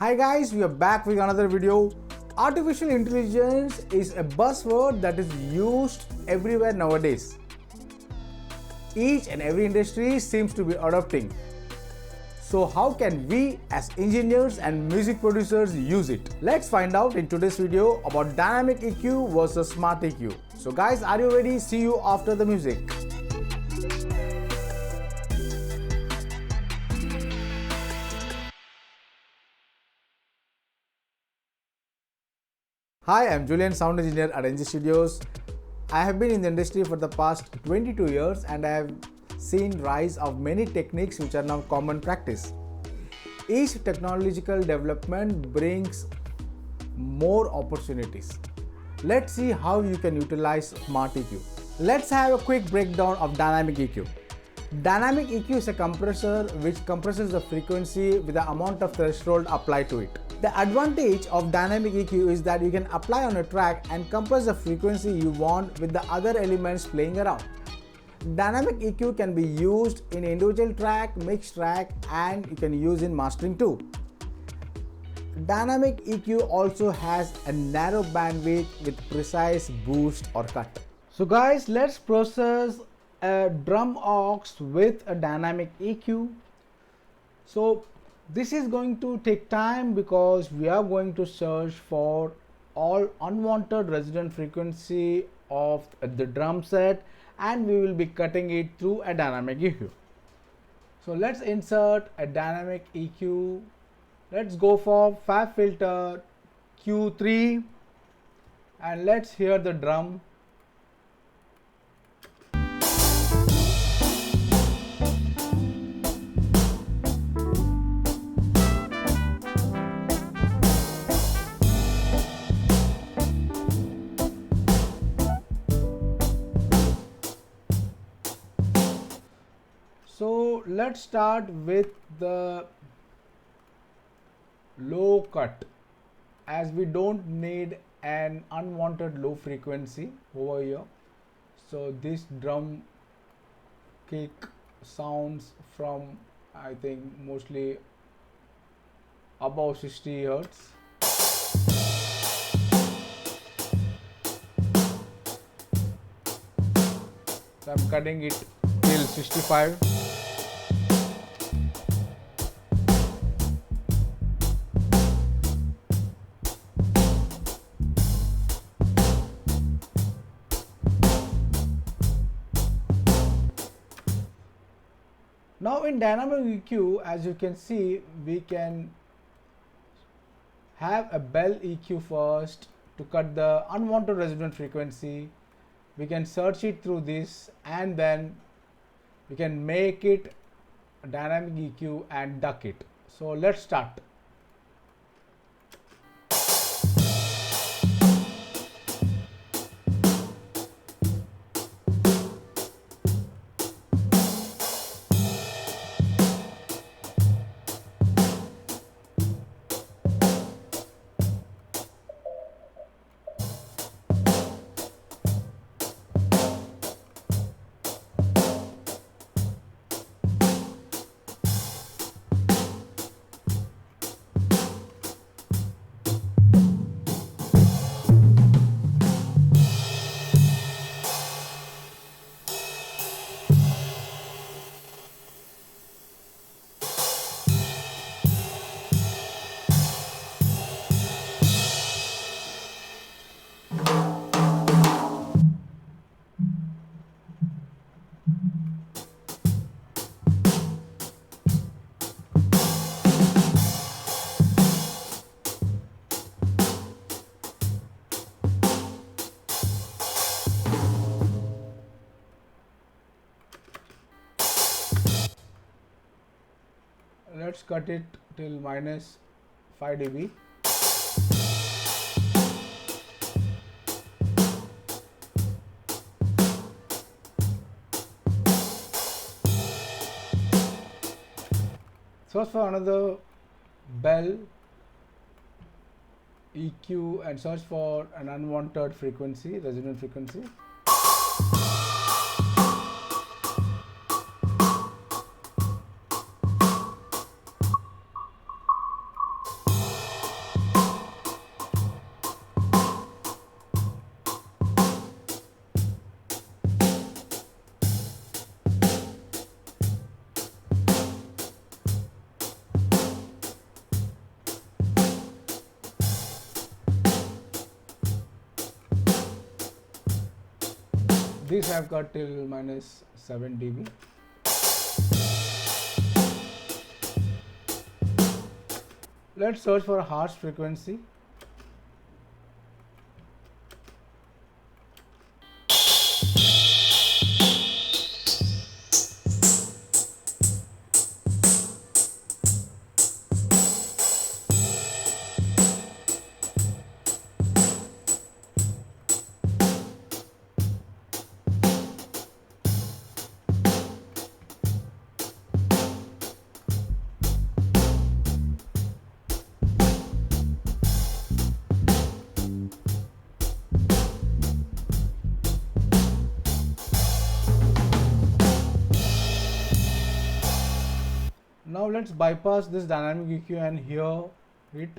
Hi guys, we are back with another video. Artificial intelligence is a buzzword that is used everywhere nowadays. Each and every industry seems to be adopting. So how can we as engineers and music producers use it? Let's find out in today's video about dynamic EQ versus smart EQ. So guys, are you ready? See you after the music. Hi, I'm Julian, sound engineer at ENZY Studios. I have been in the industry for the past 22 years and I have seen rise of many techniques which are now common practice. Each technological development brings more opportunities. Let's see how you can utilize smart EQ. Let's have a quick breakdown of dynamic EQ. Dynamic EQ is a compressor which compresses the frequency with the amount of threshold applied to it. The advantage of dynamic EQ is that you can apply on a track and compress the frequency you want with the other elements playing around. Dynamic EQ can be used in individual track, mixed track, and you can use in mastering too. Dynamic EQ also has a narrow bandwidth with precise boost or cut. So guys, let's process a drum aux with a dynamic EQ. So this is going to take time because we are going to search for all unwanted resonant frequency of the drum set and we will be cutting it through a dynamic EQ. So let's insert a dynamic EQ. Let's go for fab filter Q3 and let's hear the drum. So let's start with the low cut as we don't need an unwanted low frequency over here. So this drum kick sounds from I think mostly above 60 Hz. So I'm cutting it till 65. Now in dynamic EQ, as you can see, we can have a bell EQ first to cut the unwanted resonant frequency. We can search it through this and then we can make it a dynamic EQ and duck it. So let's start. Let's cut it till minus 5 dB. Search for another bell EQ and search for an unwanted frequency, resonant frequency. This I have got till minus 7 dB. Let's search for a harsh frequency. Now let's bypass this dynamic EQ and hear it.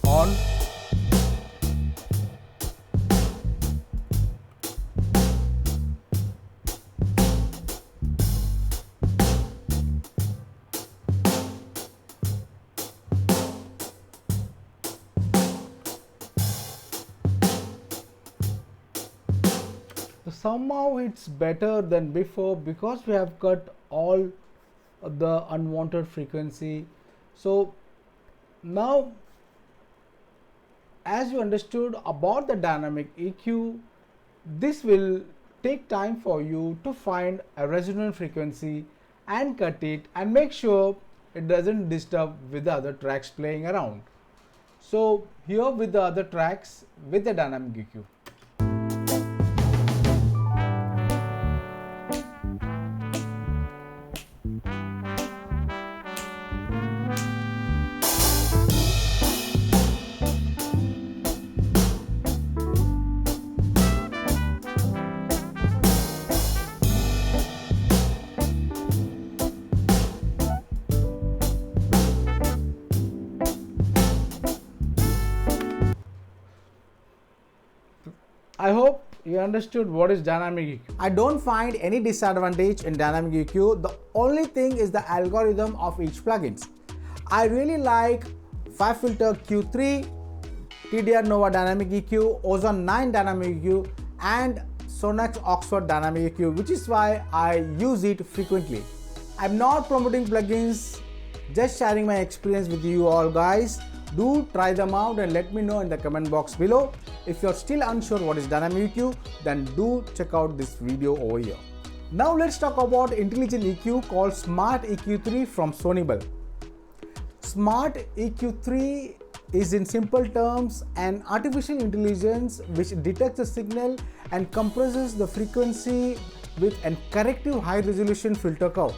On. Somehow it's better than before because we have cut all the unwanted frequency. So now, as you understood about the dynamic EQ, this will take time for you to find a resonant frequency and cut it and make sure it doesn't disturb with the other tracks playing around. So here with the other tracks with the dynamic EQ. I hope you understood what is dynamic EQ. I don't find any disadvantage in dynamic EQ. The only thing is the algorithm of each plugins. I really like FiveFilter Q3, TDR Nova dynamic EQ, Ozone 9 dynamic EQ and Sonax Oxford dynamic EQ, which is why I use it frequently. I'm not promoting plugins, just sharing my experience with you all guys. Do try them out and let me know in the comment box below. If you're still unsure what is dynamic EQ, then do check out this video over here. Now let's talk about intelligent EQ called Smart EQ3 from Sonibel. Smart EQ3 is in simple terms an artificial intelligence which detects the signal and compresses the frequency with a corrective high resolution filter curve.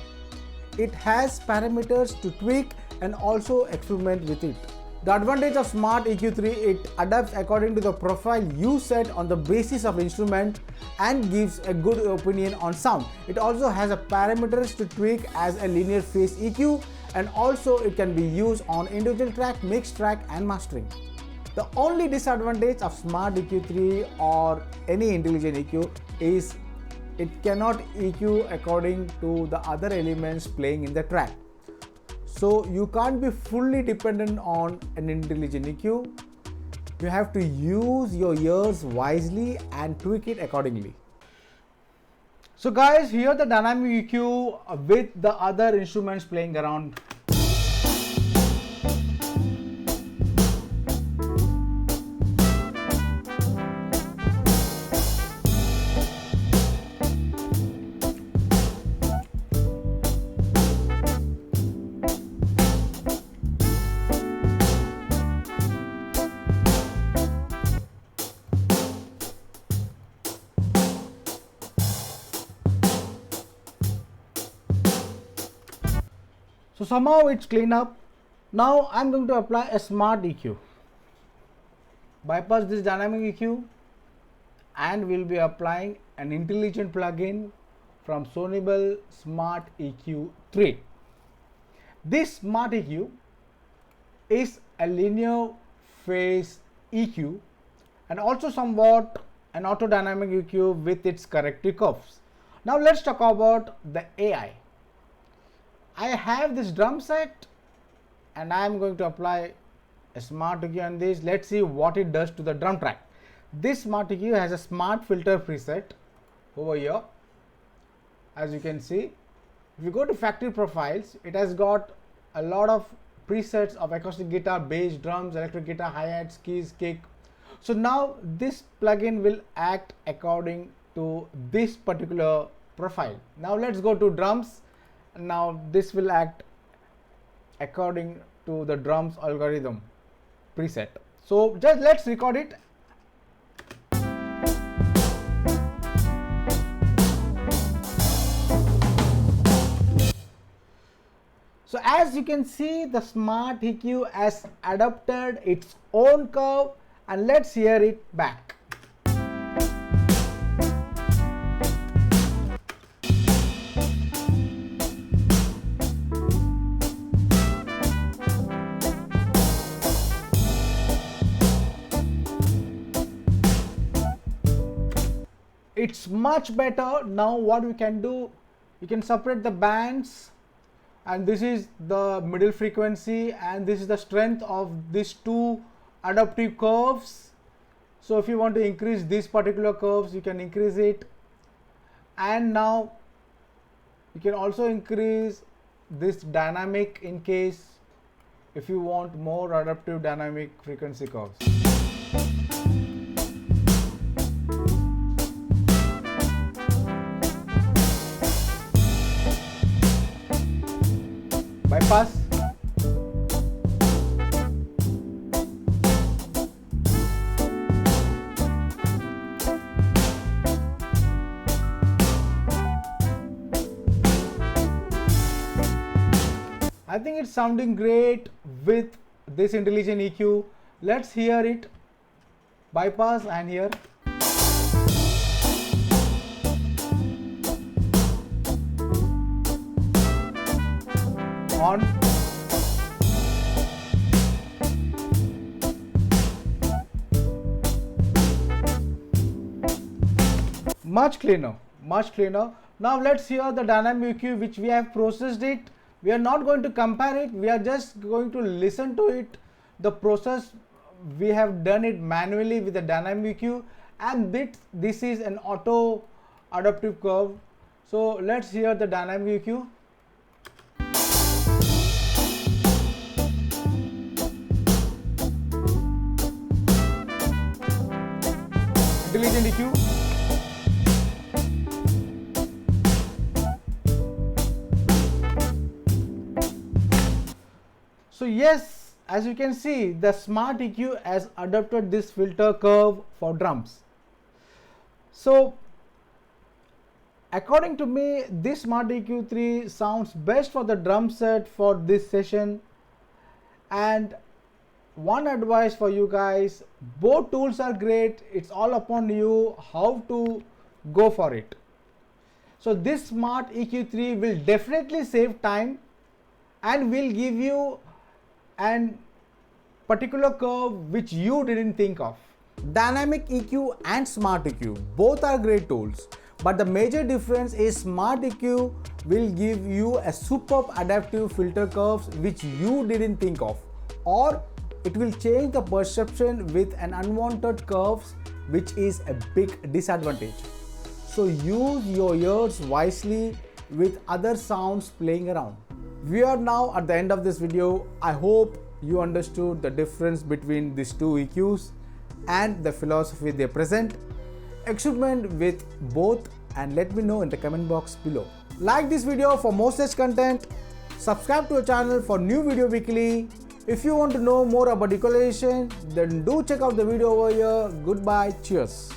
It has parameters to tweak and also experiment with it. The advantage of Smart EQ3, it adapts according to the profile you set on the basis of instrument and gives a good opinion on sound. It also has a parameters to tweak as a linear phase EQ, and also it can be used on individual track, mixed track and mastering. The only disadvantage of Smart EQ3 or any intelligent EQ is it cannot EQ according to the other elements playing in the track. So you can't be fully dependent on an intelligent EQ. You have to use your ears wisely and tweak it accordingly. So guys, here the dynamic EQ with the other instruments playing around. So somehow it's clean up. Now I'm going to apply a Smart EQ. Bypass this dynamic EQ and we'll be applying an intelligent plugin from Sonibel Smart EQ 3. This Smart EQ is a linear phase EQ and also somewhat an auto dynamic EQ with its corrective curves. Now let's talk about the AI. I have this drum set and I am going to apply a smart EQ on this. Let's see what it does to the drum track. This smart EQ has a smart filter preset over here. As you can see, if you go to factory profiles, it has got a lot of presets of acoustic guitar, bass, drums, electric guitar, hi-hats, keys, kick. So now this plugin will act according to this particular profile. Now let's go to drums. Now this will act according to the drums algorithm preset. So just let's record it. So as you can see, the smart EQ has adopted its own curve, and let's hear it back. It's much better. Now what we can do, you can separate the bands, and this is the middle frequency and this is the strength of these two adaptive curves. So if you want to increase these particular curves, you can increase it, and now you can also increase this dynamic in case if you want more adaptive dynamic frequency curves. Bypass. I think it's sounding great with this intelligent EQ. Let's hear it. Bypass and here. On. Much cleaner, much cleaner. Now let's hear the dynamic EQ which we have processed it. We are not going to compare it, we are just going to listen to it. The process, we have done it manually with the dynamic EQ, and this is an auto adaptive curve. So let's hear the dynamic EQ. Intelligent EQ. So yes, as you can see, the smart EQ has adopted this filter curve for drums. So according to me, this smart EQ3 sounds best for the drum set for this session. And one advice for you guys, both tools are great, it's all upon you how to go for it. So this smart EQ3 will definitely save time and will give you an particular curve which you didn't think of. Dynamic EQ and smart EQ both are great tools, but the major difference is smart EQ will give you a superb adaptive filter curves which you didn't think of, or it will change the perception with an unwanted curves, which is a big disadvantage. So use your ears wisely with other sounds playing around. We are now at the end of this video. I hope you understood the difference between these two EQs and the philosophy they present. Experiment with both and let me know in the comment box below. Like this video for more such content. Subscribe to our channel for new video weekly. If you want to know more about equalization, then do check out the video over here. Goodbye. Cheers.